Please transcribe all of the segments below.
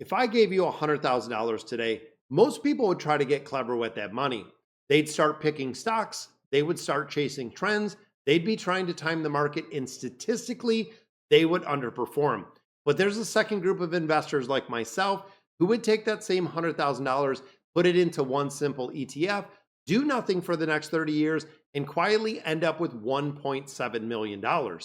If I gave you $100,000 today, most people would try to get clever with that money. They'd start picking stocks, they would start chasing trends, they'd be trying to time the market, and statistically, they would underperform. But there's a second group of investors like myself who would take that same $100,000, put it into one simple ETF, do nothing for the next 30 years, and quietly end up with $1.7 million.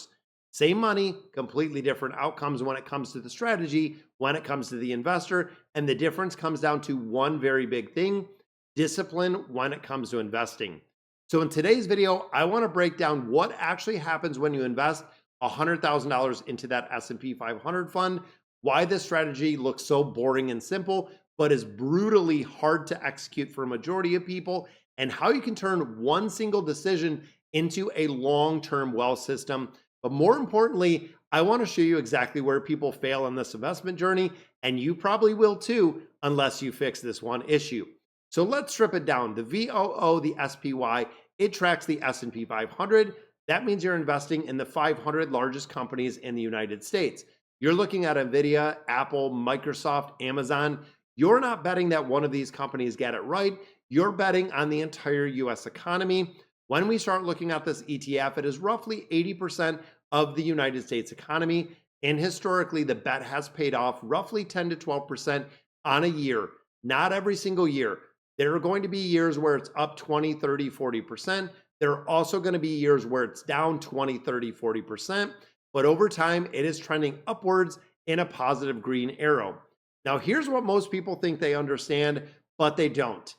Same money, completely different outcomes when it comes to the strategy, when it comes to the investor. And the difference comes down to one very big thing: discipline when it comes to investing. So, in today's video, I want to break down what actually happens when you invest $100,000 into that S&P 500 fund, why this strategy looks so boring and simple, but is brutally hard to execute for a majority of people, and how you can turn one single decision into a long-term wealth system. But more importantly, I want to show you exactly where people fail in this investment journey, and you probably will too, unless you fix this one issue. So let's strip it down. The VOO, the SPY, it tracks the S&P 500. That means you're investing in the 500 largest companies in the United States. You're looking at Nvidia, Apple, Microsoft, Amazon. You're not betting that one of these companies get it right. You're betting on the entire US economy. When we start looking at this ETF, it is roughly 80% of the United States economy. And historically, the bet has paid off roughly 10 to 12% on a year. Not every single year. There are going to be years where it's up 20, 30, 40%. There are also going to be years where it's down 20, 30, 40%. But over time, it is trending upwards in a positive green arrow. Now, here's what most people think they understand, but they don't.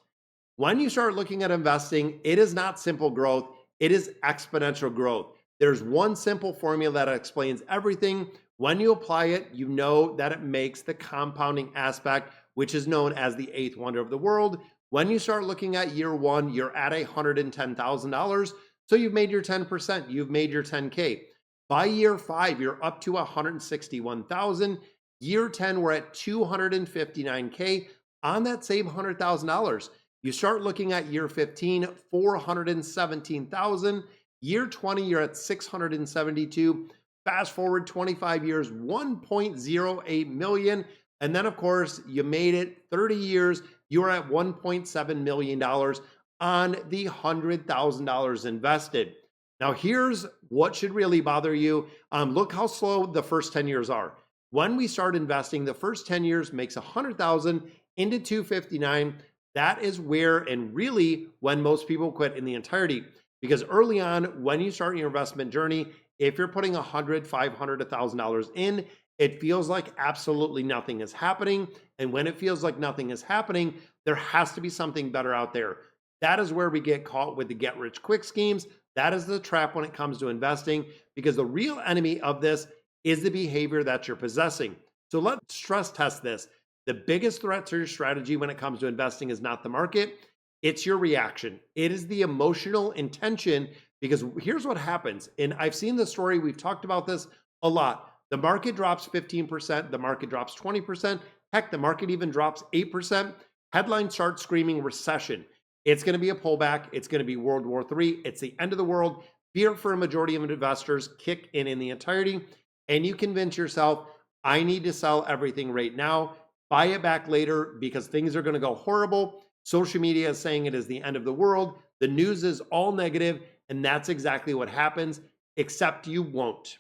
When you start looking at investing, it is not simple growth, it is exponential growth. There's one simple formula that explains everything. When you apply it, you know that it makes the compounding aspect, which is known as the eighth wonder of the world. When you start looking at year one, you're at $110,000. So you've made your 10%, you've made your 10K. By year five, you're up to 161,000. Year 10, we're at 259K on that same $100,000. You start looking at year 15, 417,000. Year 20, you're at 672. Fast forward 25 years, 1.08 million. And then, of course, you made it 30 years. You're at $1.7 million on the $100,000 invested. Now, here's what should really bother you. Look how slow the first 10 years are. When we start investing, the first 10 years makes 100,000 into 259. That is where, and really when most people quit in the entirety, because early on, when you start your investment journey, if you're putting 100, 500, $1,000 in, it feels like absolutely nothing is happening. And when it feels like nothing is happening, there has to be something better out there. That is where we get caught with the get rich quick schemes. That is the trap when it comes to investing, because the real enemy of this is the behavior that you're possessing. So let's stress test this. The biggest threat to your strategy when it comes to investing is not the market, it's your reaction. It is the emotional intention, because here's what happens. And I've seen the story, we've talked about this a lot. The market drops 15%, the market drops 20%, heck, the market even drops 8%. Headlines start screaming recession. It's going to be a pullback. It's going to be World War III. It's the end of the world. Fear for a majority of investors kick in the entirety. And you convince yourself, I need to sell everything right now, buy it back later because things are going to go horrible. Social media is saying it is the end of the world. The news is all negative, and that's exactly what happens, except you won't.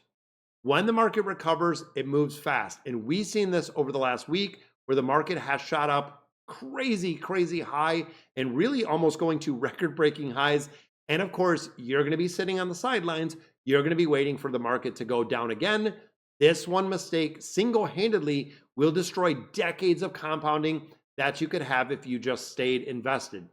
When the market recovers, it moves fast. And we've seen this over the last week where the market has shot up crazy, crazy high and really almost going to record-breaking highs. And of course, you're going to be sitting on the sidelines. You're going to be waiting for the market to go down again. This one mistake single-handedly will destroy decades of compounding that you could have if you just stayed invested.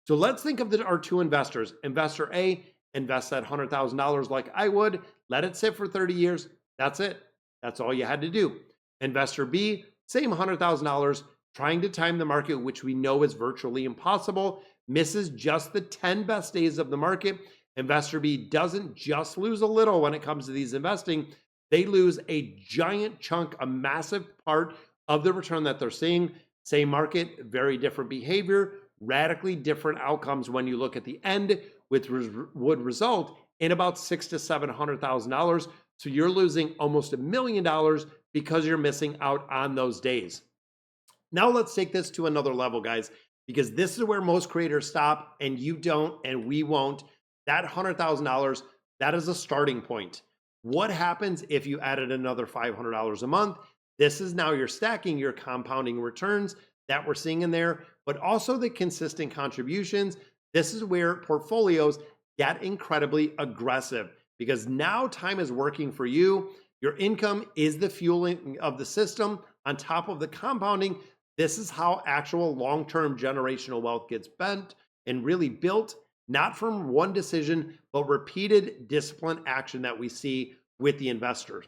So let's think of our two investors. Investor A invests that $100,000 like I would, let it sit for 30 years. That's it. That's all you had to do. Investor B, same $100,000, trying to time the market, which we know is virtually impossible, misses just the 10 best days of the market. Investor B doesn't just lose a little when it comes to these investing. They lose a giant chunk, a massive part of the return that they're seeing. Same market, very different behavior, radically different outcomes when you look at the end, which would result in about $600,000 to $700,000. So you're losing almost $1 million because you're missing out on those days. Now let's take this to another level, guys, because this is where most creators stop and you don't, and we won't. That $100,000, that is a starting point. What happens if you added another $500 a month? This is now you're stacking your compounding returns that we're seeing in there, but also the consistent contributions. This is where portfolios get incredibly aggressive because now time is working for you. Your income is the fueling of the system on top of the compounding. This is how actual long-term generational wealth gets bent and really built, not from one decision, but repeated disciplined action that we see with the investors.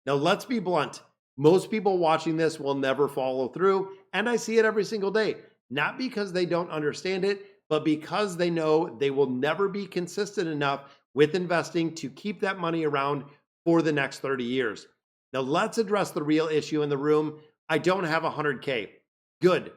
Now, let's be blunt. Most people watching this will never follow through, and I see it every single day, not because they don't understand it, but because they know they will never be consistent enough with investing to keep that money around for the next 30 years. Now, let's address the real issue in the room. I don't have 100K. Good.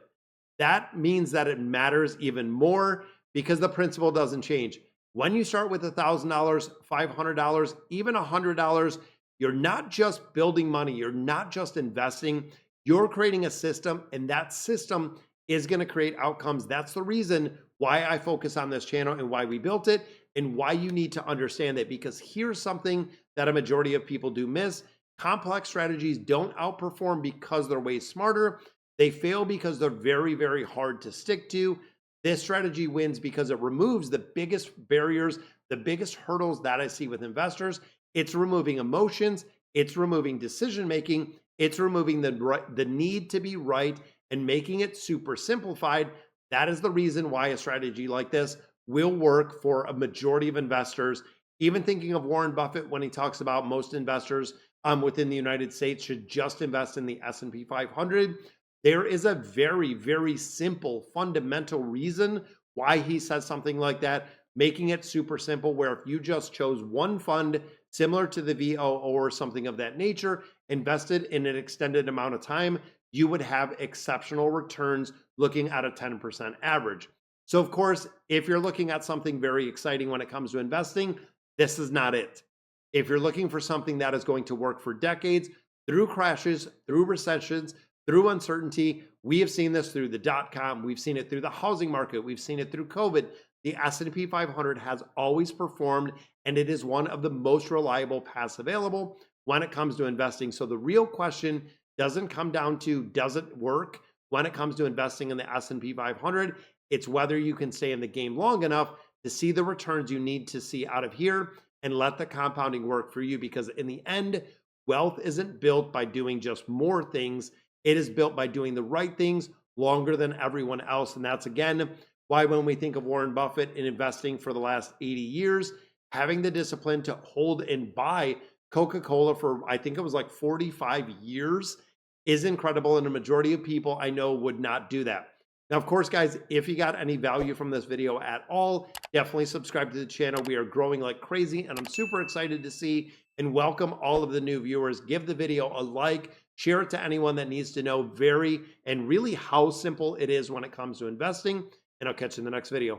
That means that it matters even more because the principle doesn't change. When you start with $1,000, $500, even $100, you're not just building money, you're not just investing, you're creating a system, and that system is going to create outcomes. That's the reason why I focus on this channel and why we built it and why you need to understand it, because here's something that a majority of people do miss. Complex strategies don't outperform because they're way smarter. They fail because they're very, very hard to stick to. This strategy wins because it removes the biggest barriers, the biggest hurdles that I see with investors. It's removing emotions. It's removing decision-making. It's removing the need to be right and making it super simplified. That is the reason why a strategy like this will work for a majority of investors. Even thinking of Warren Buffett when he talks about most investors within the United States should just invest in the S&P 500. There is a very, very simple fundamental reason why he says something like that, making it super simple, where if you just chose one fund similar to the VOO or something of that nature, invested in an extended amount of time, you would have exceptional returns looking at a 10% average. So of course, if you're looking at something very exciting when it comes to investing, this is not it. If you're looking for something that is going to work for decades, through crashes, through recessions, through uncertainty, we have seen this through the dot-com, we've seen it through the housing market, we've seen it through COVID. The S&P 500 has always performed, and it is one of the most reliable paths available when it comes to investing. So the real question doesn't come down to does it work when it comes to investing in the S&P 500. It's whether you can stay in the game long enough to see the returns you need to see out of here and let the compounding work for you, because in the end, wealth isn't built by doing just more things. It is built by doing the right things longer than everyone else. And that's, again, why when we think of Warren Buffett in investing for the last 80 years, having the discipline to hold and buy Coca-Cola for, I think it was like 45 years, is incredible. And a majority of people I know would not do that. Now, of course, guys, if you got any value from this video at all, definitely subscribe to the channel. We are growing like crazy, and I'm super excited to see and welcome all of the new viewers. Give the video a like, share it to anyone that needs to know really how simple it is when it comes to investing, and I'll catch you in the next video.